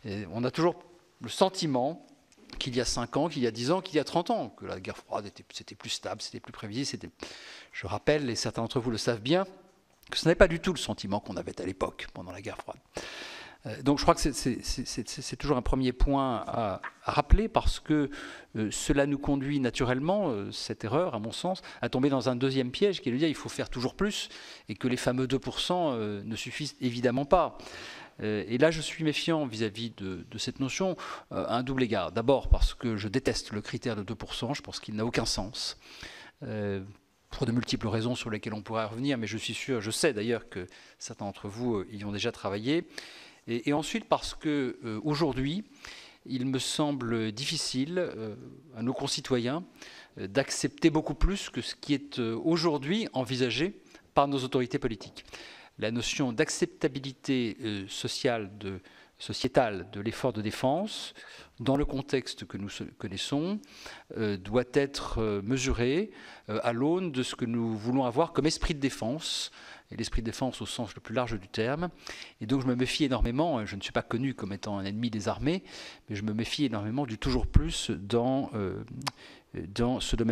Et on a toujours le sentiment qu'il y a 5 ans, qu'il y a 10 ans, qu'il y a 30 ans, que la guerre froide, c'était plus stable, c'était plus prévisible. Je rappelle, et certains d'entre vous le savent bien, que ce n'est pas du tout le sentiment qu'on avait à l'époque, pendant la guerre froide. Donc je crois que c'est toujours un premier point à rappeler, parce que cela nous conduit naturellement, cette erreur, à mon sens, à tomber dans un deuxième piège, qui est de dire qu'il faut faire toujours plus, et que les fameux 2% ne suffisent évidemment pas. Et là, je suis méfiant vis-à-vis de cette notion, à un double égard. D'abord parce que je déteste le critère de 2%, je pense qu'il n'a aucun sens. Pour de multiples raisons sur lesquelles on pourrait revenir, mais je suis sûr, je sais d'ailleurs que certains d'entre vous y ont déjà travaillé. Et ensuite parce que aujourd'hui, il me semble difficile à nos concitoyens d'accepter beaucoup plus que ce qui est aujourd'hui envisagé par nos autorités politiques. La notion d'acceptabilité sociétale de l'effort de défense, dans le contexte que nous connaissons, doit être mesurée à l'aune de ce que nous voulons avoir comme esprit de défense, et l'esprit de défense au sens le plus large du terme. Et donc je me méfie énormément, je ne suis pas connu comme étant un ennemi des armées, mais je me méfie énormément du toujours plus dans ce domaine.